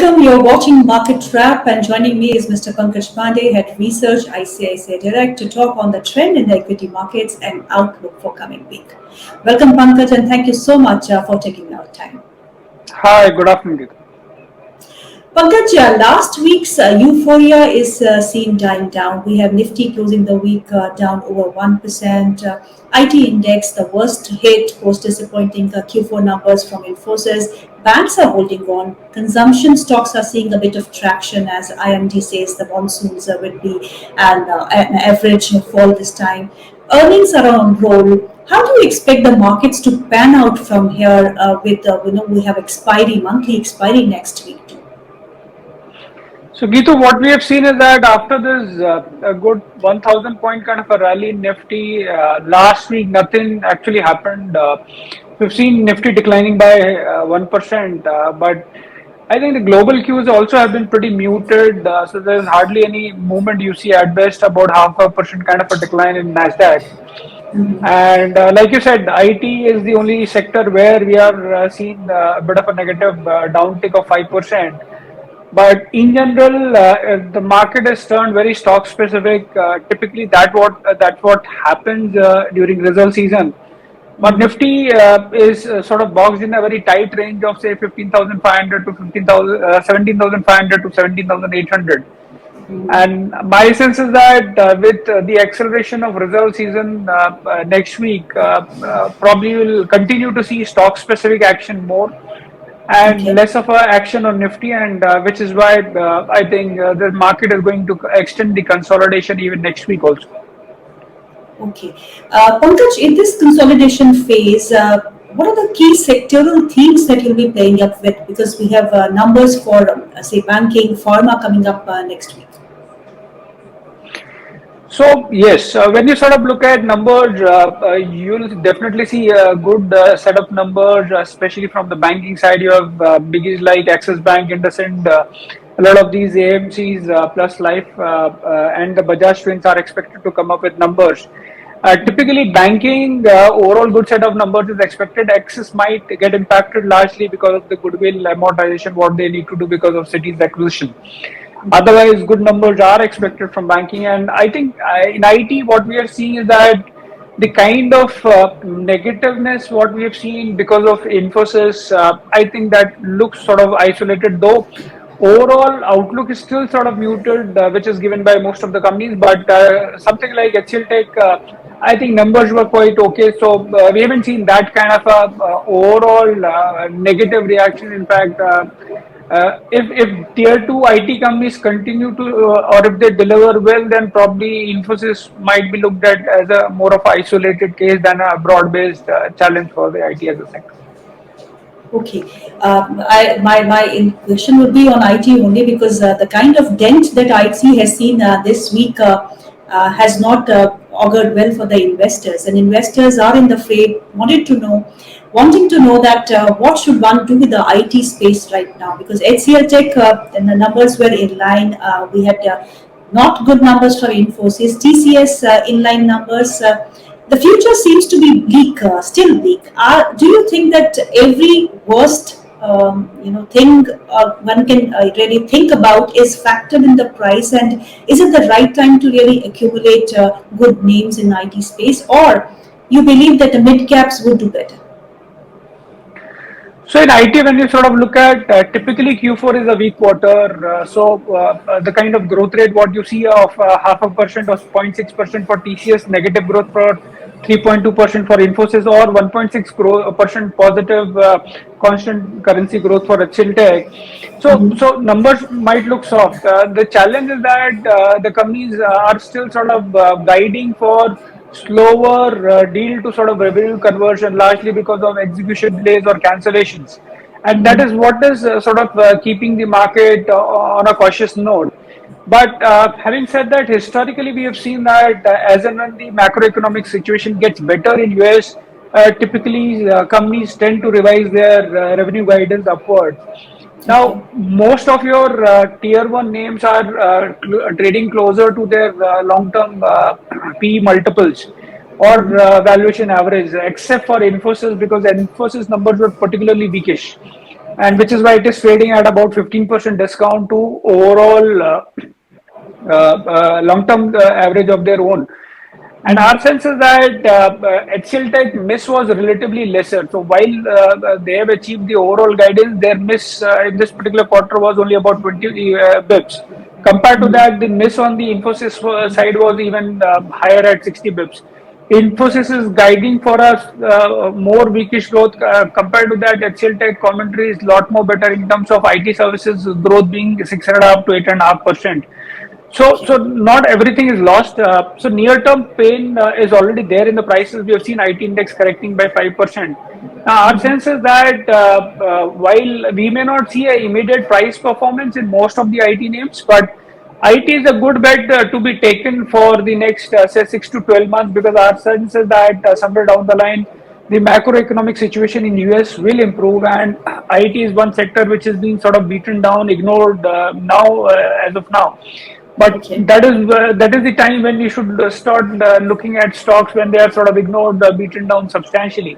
Welcome. You're watching Market Wrap, and joining me is Mr. Pankaj Pandey, Head Research, Icicidirect, to talk on the trend in the equity markets and outlook for coming week. Welcome, Pankaj, and thank you so much for taking our time. Hi, good afternoon. Pankaj, last week's euphoria is seen dying down. We have Nifty closing the week down over 1%. IT index, the worst hit, was disappointing Q4 numbers from Infosys. Banks are holding on. Consumption stocks are seeing a bit of traction as IMD says the monsoons will be an average fall this time. Earnings are on roll. How do you expect the markets to pan out from here with, we have expiry, monthly expiry next week too? So, Geetu, what we have seen is that after this a good 1,000 point kind of a rally in Nifty, last week nothing actually happened. We've seen Nifty declining by 1%, but I think the global cues also have been pretty muted. So, there's hardly any movement you see at best, about 0.5% kind of a decline in NASDAQ. And like you said, IT is the only sector where we are seeing a bit of a negative downtick of 5%. But in general, the market has turned very stock specific. Typically, that's what happens during result season. But Nifty is sort of boxed in a very tight range of say 15,500 to 15,000, 17,500 to 17,800. And my sense is that with the acceleration of result season next week, probably will continue to see stock specific action more and Okay. less of a action on Nifty, and which is why I think the market is going to extend the consolidation even next week also. Okay. Pankaj, in this consolidation phase, what are the key sectoral themes that you'll be playing up with? Because we have numbers for, say, banking, pharma coming up next week. So yes, when you sort of look at numbers, you'll definitely see a good set of numbers, especially from the banking side. You have biggies like Axis Bank, IndusInd, a lot of these AMCs plus Life and the Bajaj Twins are expected to come up with numbers. Typically, banking overall good set of numbers is expected. Axis might get impacted largely because of the goodwill amortization, what they need to do because of Citi's acquisition. Otherwise, good numbers are expected from banking, and I think in IT, what we are seeing is that the kind of negativeness what we have seen because of Infosys, I think that looks sort of isolated. Though overall outlook is still sort of muted, which is given by most of the companies. But something like HCL Tech, I think numbers were quite okay. So we haven't seen that kind of a overall negative reaction. In fact. If tier two IT companies continue to, or if they deliver well, then probably Infosys might be looked at as a more of an isolated case than a broad-based challenge for the IT as a sector. Okay. My question would be on IT only because the kind of dent that IT has seen this week has not augured well for the investors, and investors are in the fray, wanting to know that what should one do with the IT space right now, because HCL Tech and the numbers were in line. We had not good numbers for Infosys, TCS inline numbers. The future seems to be bleak, still bleak. Do you think that every worst thing one can really think about is factored in the price, and is it the right time to really accumulate good names in IT space, or you believe that the mid caps would do better? So in IT, when you sort of look at typically Q4 is a weak quarter, the kind of growth rate what you see of 0.5% or 0.6% for TCS, negative growth for 3.2% for Infosys, or 1.6% positive constant currency growth for HCL Tech. So numbers might look soft. The challenge is that the companies are still sort of guiding for slower deal to sort of revenue conversion, largely because of execution delays or cancellations. And that is what is sort of keeping the market on a cautious note. But having said that, historically we have seen that as and when the macroeconomic situation gets better in US, typically companies tend to revise their revenue guidance upwards. Okay. Now, most of your tier one names are trading closer to their long-term P multiples or valuation average, except for Infosys, because Infosys numbers were particularly weakish. and which is why it is trading at about 15% discount to overall long-term average of their own. And our sense is that HCL Tech miss was relatively lesser. So while they have achieved the overall guidance, their miss in this particular quarter was only about 20 bips. Compared to that, the miss on the Infosys side was even higher at 60 bips. Infosys is guiding for us more weakish growth. Compared to that, HCL Tech commentary is a lot more better in terms of IT services growth being 6.5 to 8.5%. So Okay. not everything is lost. So near-term pain is already there in the prices. We have seen IT index correcting by 5%. Now, our sense is that while we may not see an immediate price performance in most of the IT names, but IT is a good bet to be taken for the next, say, 6 to 12 months, because our sense is that somewhere down the line, the macroeconomic situation in US will improve, and IT is one sector which is being sort of beaten down, ignored now as of now. But Okay. that is the time when you should start looking at stocks when they are sort of ignored, beaten down substantially,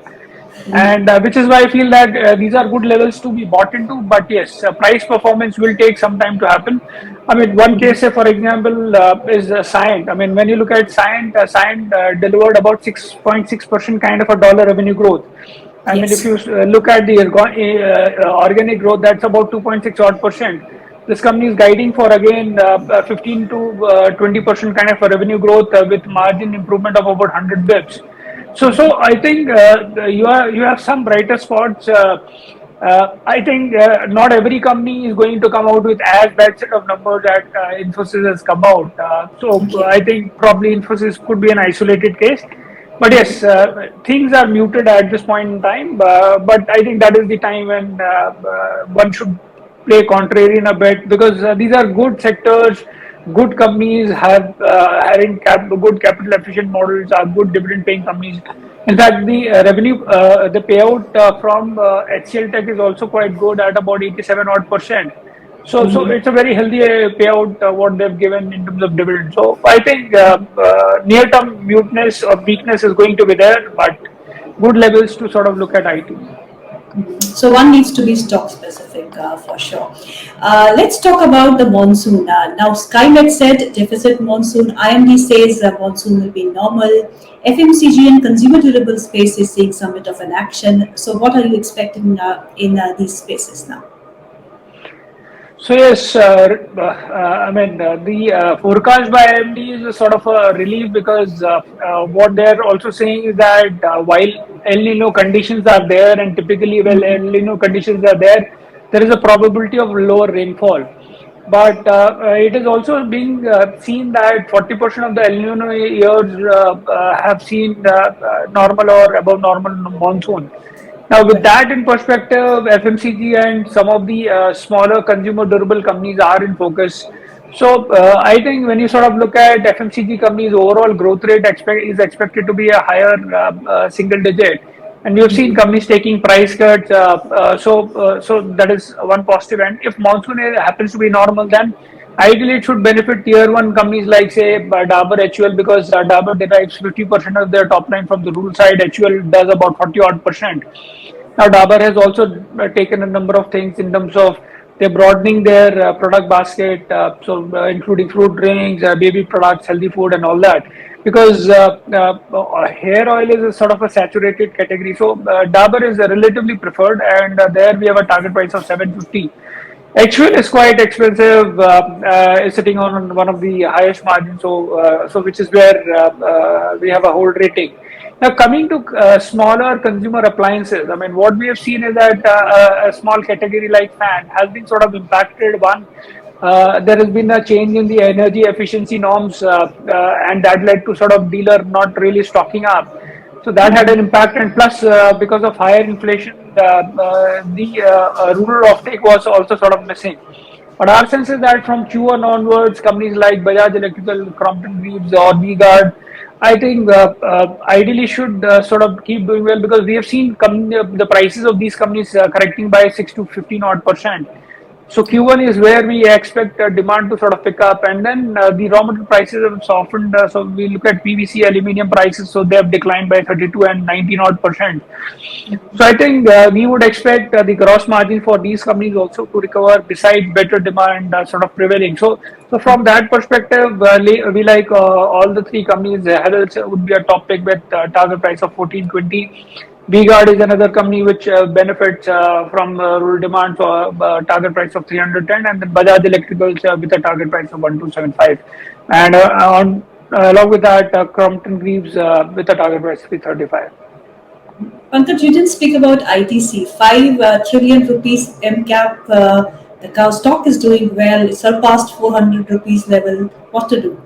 and which is why I feel that these are good levels to be bought into. But yes, price performance will take some time to happen. I mean, one case, say, for example, is Cyient. I mean, when you look at Cyient delivered about 6.6% kind of a dollar revenue growth. I mean, if Yes. you look at the organic growth, that's about 2.6 odd percent. This company is guiding for again 15 to 20% kind of a revenue growth with margin improvement of about 100 bips. So I think you have some brighter spots. I think not every company is going to come out with as bad set of numbers that Infosys has come out. Okay. I think probably Infosys could be an isolated case. But yes, things are muted at this point in time. But I think that is the time when one should play contrarian a bit, because these are good sectors, good companies have having good capital efficient models, are good dividend paying companies. In fact, the revenue, the payout from HCL Tech is also quite good at about 87 odd percent. So it's a very healthy payout what they've given in terms of dividend. So I think near-term muteness or weakness is going to be there, but good levels to sort of look at IT. So one needs to be stock specific for sure. Let's talk about the monsoon. Now, Skymet said deficit monsoon. IMD says monsoon will be normal. FMCG and consumer durable space is seeing some bit of an action. So, what are you expecting in these spaces now? So yes, I mean the forecast by IMD is a sort of a relief, because what they're also saying is that while El Nino conditions are there, and typically when El Nino conditions are there, there is a probability of lower rainfall. But it is also being seen that 40% of the El Nino years have seen normal or above normal monsoon. Now, with Right. that in perspective, FMCG and some of the smaller consumer durable companies are in focus. So, I think when you sort of look at FMCG companies, overall growth rate is expected to be a higher single digit, and we have seen companies taking price cuts. So that is one positive. And if monsoon happens to be normal, then ideally it should benefit tier one companies like, say, Dabur HUL, because Dabur derives 50% of their top line from the rural side. HUL does about 40 odd percent. Now, Dabur has also taken a number of things in terms of they're broadening their product basket, including fruit drinks, baby products, healthy food, and all that. Because hair oil is a sort of a saturated category, so Dabur is relatively preferred, and there we have a target price of 750. HUL is quite expensive, is sitting on one of the highest margins, so which is where we have a hold rating. Now, coming to smaller consumer appliances, I mean, what we have seen is that a small category like fan has been sort of impacted. One, there has been a change in the energy efficiency norms, and that led to sort of dealer not really stocking up. So that had an impact, and plus, because of higher inflation, the rural offtake was also sort of missing. But our sense is that from Q1 onwards, companies like Bajaj Electrical, Crompton Greaves, or V-Guard, I think ideally should sort of keep doing well, because we have seen the prices of these companies correcting by 6 to 15 odd percent. So Q1 is where we expect demand to sort of pick up, and then the raw material prices have softened. So we look at PVC, aluminum prices, so they have declined by 32 and 19 odd percent. So I think we would expect the gross margin for these companies also to recover, besides better demand sort of prevailing. So from that perspective, we like all the three companies. Havells would be a top pick with target price of 1420. V-Guard is another company which benefits from rural demand for target price of 310, and then Bajaj Electricals with a target price of 1275. And along with that, Crompton Greaves with a target price of 335. Pankaj, you didn't speak about ITC. 5 trillion rupees MCAP. The cow stock is doing well. It surpassed 400 rupees level. What to do?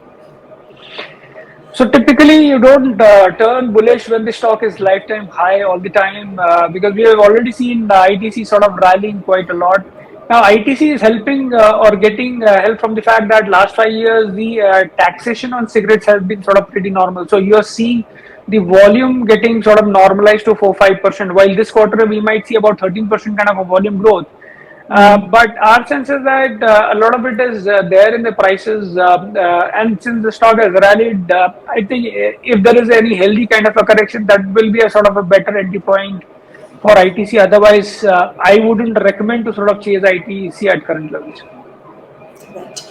So typically, you don't turn bullish when the stock is lifetime high all the time, because we have already seen the ITC sort of rallying quite a lot. Now, ITC is helping or getting help from the fact that last 5 years the taxation on cigarettes has been sort of pretty normal. So you are seeing the volume getting sort of normalized to 4-5%. While this quarter we might see about 13% kind of a volume growth. But our sense is that a lot of it is there in the prices, and since the stock has rallied, I think if there is any healthy kind of a correction, that will be a sort of a better entry point for ITC. Otherwise, I wouldn't recommend to sort of chase ITC at current levels. Right.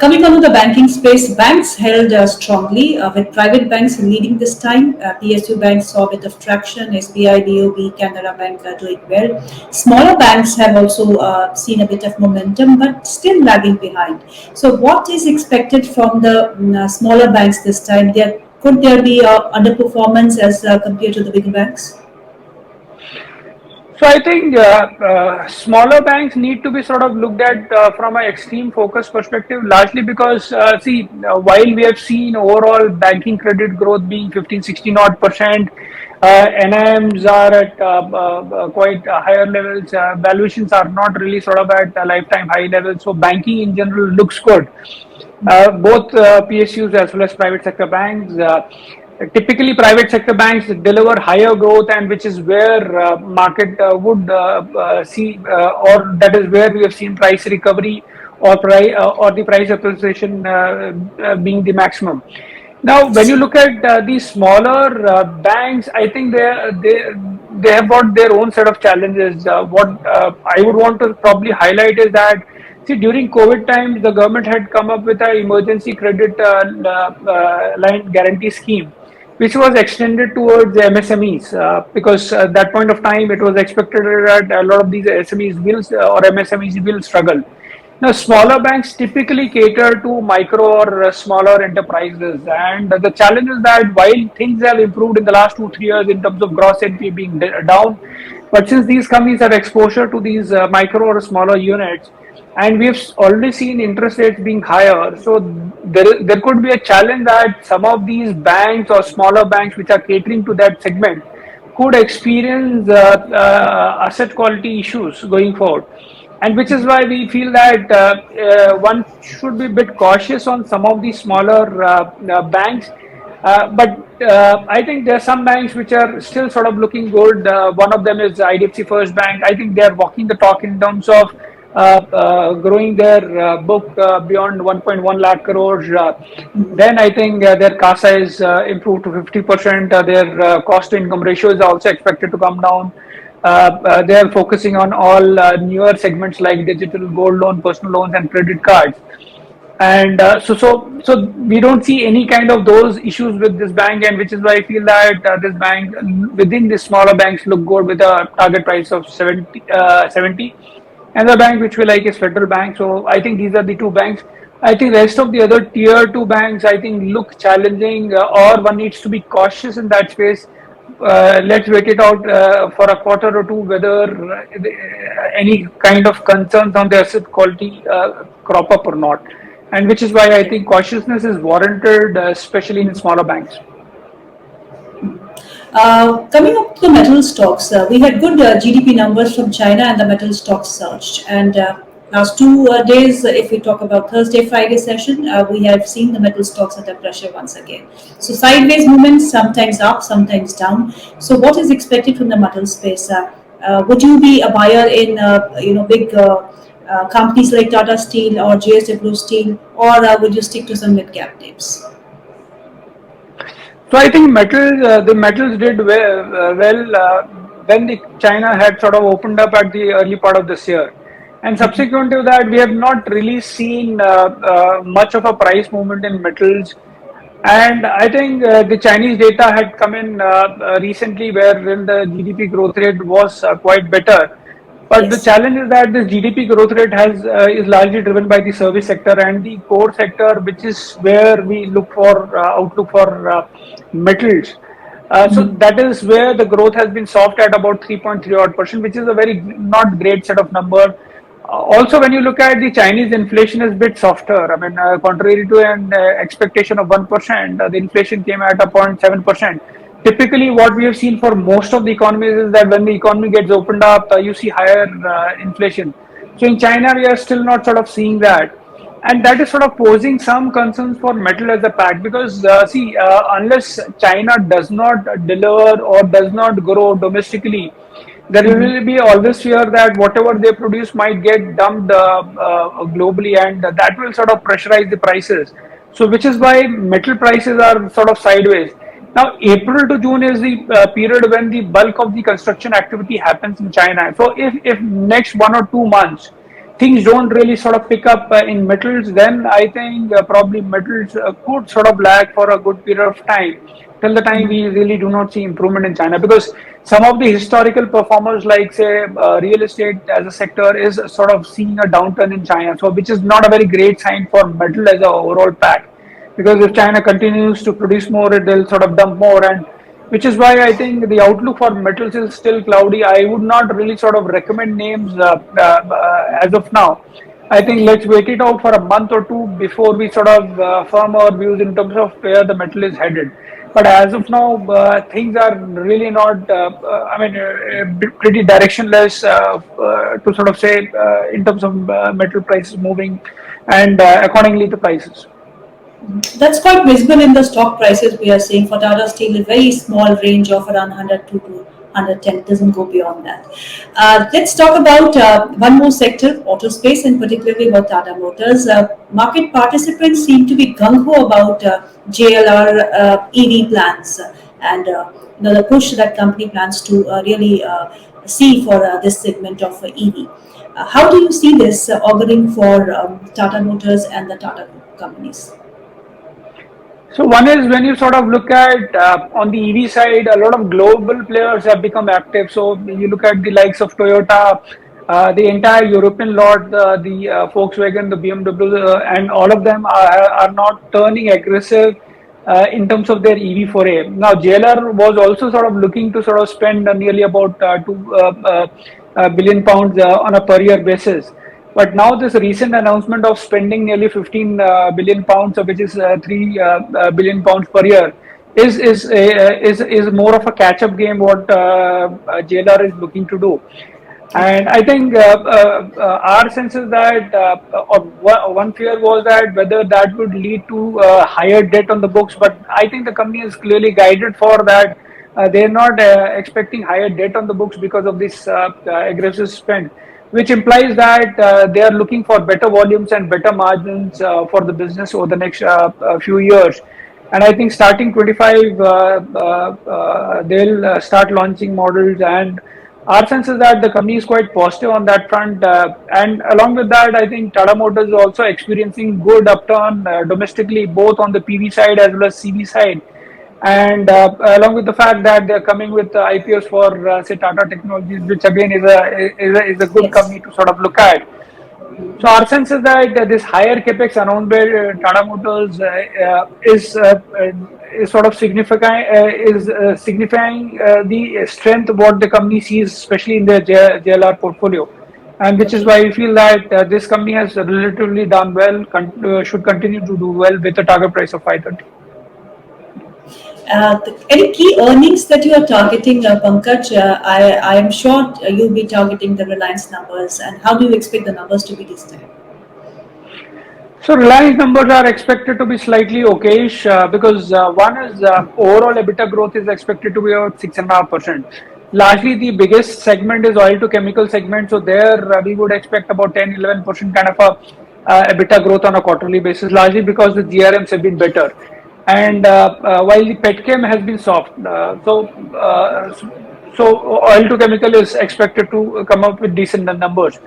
Coming on to the banking space, banks held strongly with private banks leading this time. PSU banks saw a bit of traction, SBI, BOB, Canara Bank are doing well. Smaller banks have also seen a bit of momentum but still lagging behind. So, what is expected from the smaller banks this time? Could there be underperformance as compared to the bigger banks? So I think smaller banks need to be sort of looked at from an extreme focus perspective, largely because while we have seen overall banking credit growth being 15, 16 odd percent, NIMs are at quite higher levels. Valuations are not really sort of at a lifetime high levels. So banking in general looks good. Both PSUs as well as private sector banks. Typically, private sector banks deliver higher growth, and which is where market would see, or that is where we have seen price recovery or the price appreciation being the maximum. Now, when you look at these smaller banks, I think they have got their own set of challenges. What I would want to probably highlight is that, see, during COVID times, the government had come up with an emergency credit line guarantee scheme, which was extended towards MSMEs, because at that point of time it was expected that a lot of these SMEs will or MSMEs will struggle. Now, smaller banks typically cater to micro or smaller enterprises, and the challenge is that while things have improved in the last 2-3 years in terms of gross NPA being down, but since these companies have exposure to these micro or smaller units, and we've already seen interest rates being higher, so there could be a challenge that some of these banks or smaller banks which are catering to that segment could experience asset quality issues going forward, and which is why we feel that one should be a bit cautious on some of these smaller banks. But I think there are some banks which are still sort of looking good. One of them is IDFC First Bank. I think they are walking the talk in terms of growing their book beyond 1.1 lakh crores. Then I think their CASA is improved to 50%. Their cost to income ratio is also expected to come down. They are focusing on all newer segments like digital gold loan, personal loans, and credit cards. And so we don't see any kind of those issues with this bank, and which is why I feel that this bank within the smaller banks look good with a target price of 70. And the bank which we like is Federal Bank. So I think these are the two banks. I think rest of the other tier two banks I think look challenging, or one needs to be cautious in that space. Let's wait it out for a quarter or two whether any kind of concerns on the asset quality crop up or not, and which is why I think cautiousness is warranted, especially in smaller banks. Coming up to the metal stocks, we had good GDP numbers from China and the metal stocks surged. And last 2 days, if we talk about Thursday, Friday session, we have seen the metal stocks under pressure once again. So sideways movements, sometimes up, sometimes down. So what is expected from the metal space? Would you be a buyer in big companies like Tata Steel or JSW Steel, or would you stick to some mid-cap names? So I think the metals did well when the China had sort of opened up at the early part of this year. And subsequent to that, we have not really seen much of a price movement in metals. And I think the Chinese data had come in recently, wherein the GDP growth rate was quite better. But the Yes. challenge is that this GDP growth rate has is largely driven by the service sector and the core sector, which is where we look for outlook for metals. So that is where the growth has been soft at about 3.3 odd percent, which is a very not great set of number. Also, when you look at the Chinese inflation is a bit softer. I mean, contrary to an expectation of 1%, the inflation came at a 0.7%. Typically, what we have seen for most of the economies is that when the economy gets opened up, you see higher inflation. So in China, we are still not sort of seeing that. And that is sort of posing some concerns for metal as a pack because, unless China does not deliver or does not grow domestically, there will be always fear that whatever they produce might get dumped globally, and that will sort of pressurize the prices. So, which is why metal prices are sort of sideways. Now, April to June is the period when the bulk of the construction activity happens in China. So, if next 1 or 2 months things don't really sort of pick up in metals, then I think probably metals could sort of lag for a good period of time till the time we really do not see improvement in China. Because some of the historical performers, like say real estate as a sector, is sort of seeing a downturn in China. So, which is not a very great sign for metal as a overall pack. Because if China continues to produce more, they'll sort of dump more, and which is why I think the outlook for metals is still cloudy. I would not really sort of recommend names as of now. I think Okay. let's wait it out for a month or two before we sort of firm our views in terms of where the metal is headed. But as of now, things are really not, pretty directionless to sort of say in terms of metal prices moving and accordingly the prices. That's quite visible in the stock prices we are seeing for Tata Steel, a very small range of around 102 to 110, doesn't go beyond that. Let's talk about one more sector, auto space, and particularly about Tata Motors. Market participants seem to be gung ho about JLR EV plans and the push that company plans to really see for this segment of EV. How do you see this auguring for Tata Motors and the Tata Group companies? So one is when you sort of look at on the EV side, a lot of global players have become active. So you look at the likes of Toyota, the entire European lot, the Volkswagen, the BMW, and all of them are not turning aggressive in terms of their EV foray. Now JLR was also sort of looking to sort of spend nearly about 2 billion pounds on a per year basis. But now this recent announcement of spending nearly 15 billion pounds, which is 3 billion pounds per year, is more of a catch-up game what JLR is looking to do. Okay. And I think our sense is that, or one fear was that whether that would lead to higher debt on the books. But I think the company is clearly guided for that. They're not expecting higher debt on the books because of this aggressive spend, which implies that they are looking for better volumes and better margins for the business over the next few years. And I think starting 25, they'll start launching models. And our sense is that the company is quite positive on that front. And along with that, I think Tata Motors is also experiencing good upturn domestically, both on the PV side as well as CV side. And along with the fact that they're coming with IPOs for, say, Tata Technologies, which again is a good Yes. company to sort of look at. So our sense is that this higher capex announced by Tata Motors is sort of signifying the strength of what the company sees, especially in their JLR portfolio, and which is Okay. why we feel that this company has relatively done well, should continue to do well with a target price of 530. Any key earnings that you are targeting, Pankaj? I am sure you'll be targeting the Reliance numbers, and how do you expect the numbers to be this time? So Reliance numbers are expected to be slightly okayish because one is overall EBITDA growth is expected to be about 6.5%. Largely, the biggest segment is oil to chemical segment. So there we would expect about 10-11% kind of a EBITDA growth on a quarterly basis, largely because the GRMs have been better. And while the petchem has been soft, so oil to chemical is expected to come up with decent numbers.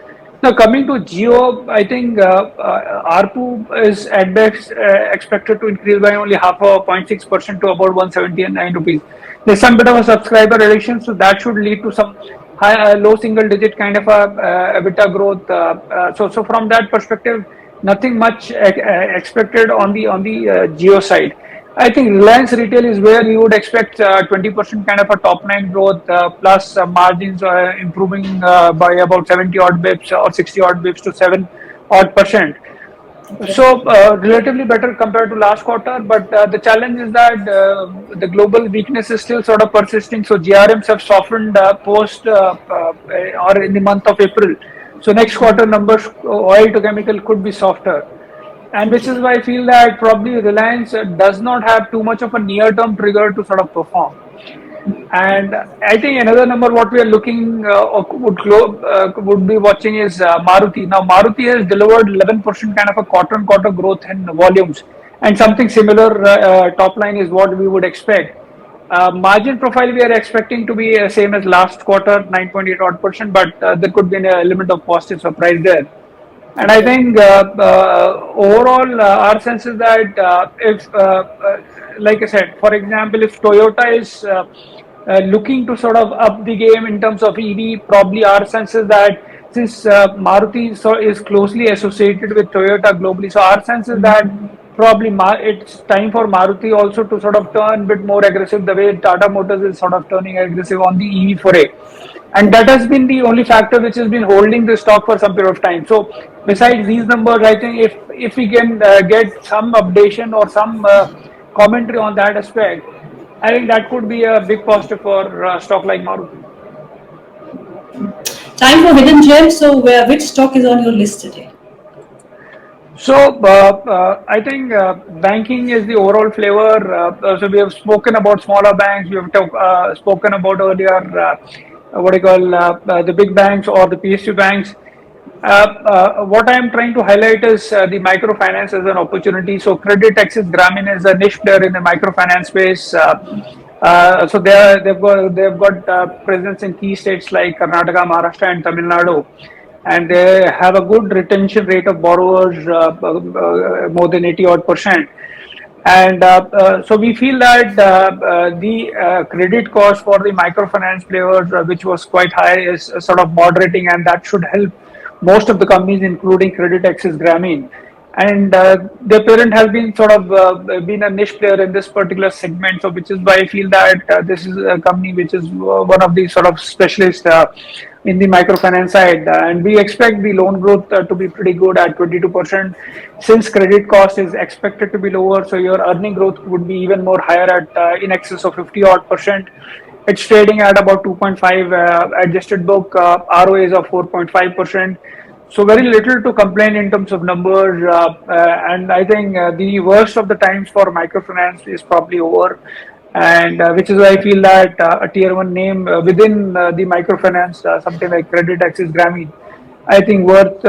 Now coming to Geo, I think ARPU is at best expected to increase by only half a 0.6% to about 179 rupees. There's some bit of a subscriber addition, so that should lead to some low single digit kind of a EBITDA growth. So from that perspective, nothing much expected on the Geo side. I think Reliance Retail is where we would expect 20% kind of a top line growth plus margins improving by about 70 odd bips or 60 odd bips to 7 odd percent. Okay. So relatively better compared to last quarter, but the challenge is that the global weakness is still sort of persisting. So GRMs have softened post or in the month of April. So next quarter numbers, oil to chemical could be softer, and which is Okay. why I feel that probably Reliance does not have too much of a near-term trigger to sort of perform. And I think another number what we are looking or would be watching is Maruti. Now Maruti has delivered 11% kind of a quarter-on-quarter growth in volumes, and something similar top line is what we would expect. Margin profile we are expecting to be same as last quarter, 9.8 odd percent, but there could be an element of positive surprise there. And I Okay. think overall, our sense is that if, like I said, for example, if Toyota is looking to sort of up the game in terms of EV, probably our sense is that since Maruti is closely associated with Toyota globally, so our sense is that probably it's time for Maruti also to sort of turn a bit more aggressive the way Tata Motors is sort of turning aggressive on the EV foray. And that has been the only factor which has been holding the stock for some period of time. So besides these numbers, I think if we can get some updation or some commentary on that aspect, I think that could be a big positive for stock like Maruti. Time for hidden gems. So, which stock is on your list today? So I think banking is the overall flavor. So we have spoken about smaller banks. We have spoken about earlier what I call the big banks or the PSU banks. What I am trying to highlight is the microfinance as an opportunity. So Credit Access Grameen is a niche player in the microfinance space. So they've got presence in key states like Karnataka, Maharashtra, and Tamil Nadu, and they have a good retention rate of borrowers, more than 80 odd percent. And so we feel that the credit cost for the microfinance players, which was quite high, is sort of moderating, and that should help most of the companies, including Credit Access Grameen. And their parent has been sort of been a niche player in this particular segment, so which is why I feel that this is a company which is one of the sort of specialists in the microfinance side, and we expect the loan growth to be pretty good at 22%. Since credit cost is expected to be lower, so your earning growth would be even more higher at in excess of 50 odd percent. It's trading at about 2.5 adjusted book, ROAs of 4.5%. So very little to complain in terms of numbers, and I think the worst of the times for microfinance is probably over, and which is why I feel that a tier one name within the microfinance, something like Credit Access Grameen, I think worth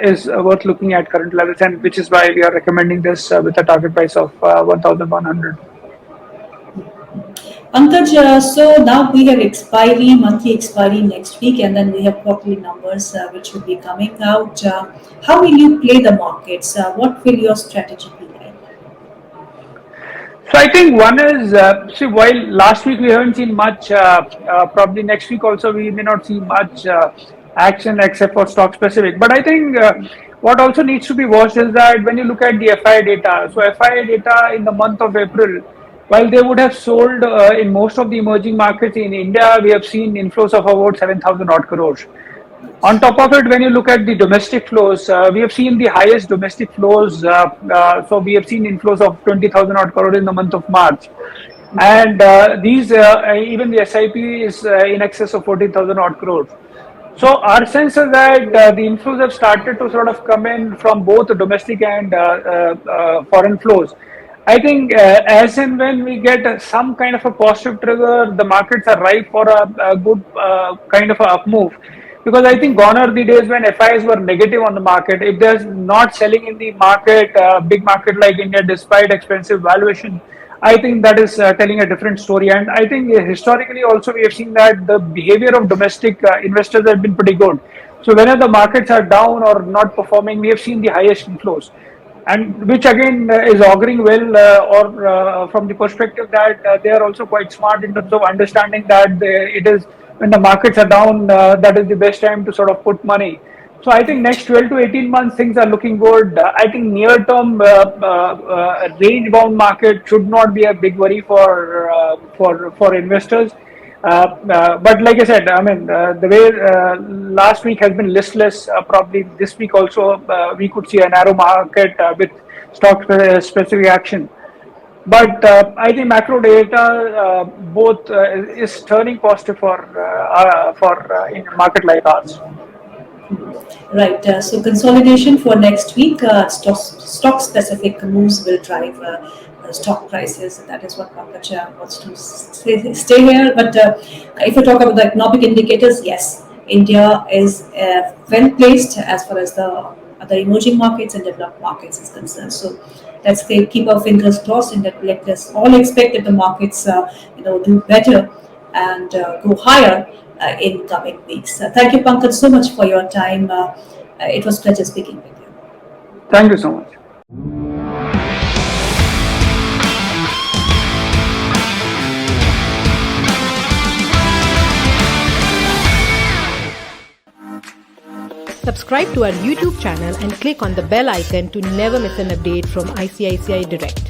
is worth looking at current levels, and which is why we are recommending this with a target price of 1,100. Pankaj, so now we have expiry, monthly expiry next week, and then we have quarterly numbers which will be coming out. How will you play the markets? What will your strategy be like? So I think one is, see, while last week we haven't seen much, probably next week also we may not see much action except for stock specific. But I think what also needs to be watched is that when you look at the FI data, so FI data in the month of April, while they would have sold in most of the emerging markets in India, we have seen inflows of about 7,000 odd crores. On top of it, when you look at the domestic flows, we have seen the highest domestic flows. So we have seen inflows of 20,000 odd crore in the month of March. And these, even the SIP is in excess of 14,000 odd crores. So our sense is that the inflows have started to sort of come in from both the domestic and foreign flows. I think as and when we get some kind of a positive trigger, the markets are ripe for a good kind of a up move. Because I think gone are the days when FIs were negative on the market. If there's not selling in the market, big market like India, despite expensive valuation, I think that is telling a different story. And I think historically also we have seen that the behavior of domestic investors has been pretty good. So whenever the markets are down or not performing, we have seen the highest inflows, and which again is auguring well, or from the perspective that they are also quite smart in terms of understanding that it is when the markets are down, that is the best time to sort of put money. So I think next 12 to 18 months things are looking good. I think near term range bound market should not be a big worry for investors. But like I said, I mean, the way last week has been listless, probably this week also we could see a narrow market with stock specific action. But I think macro data both is turning positive for in a market like ours. Right. So consolidation for next week, stock specific moves will drive stock prices. That is what Pankaj wants to stay here. But if you talk about the economic indicators, yes, India is well placed as far as the other emerging markets and developed markets is concerned. So let's keep our fingers crossed and let us all expect that the markets do better and go higher in coming weeks. Thank you, Pankaj, so much for your time. It was a pleasure speaking with you. Thank you so much. Subscribe to our YouTube channel and click on the bell icon to never miss an update from ICICI Direct.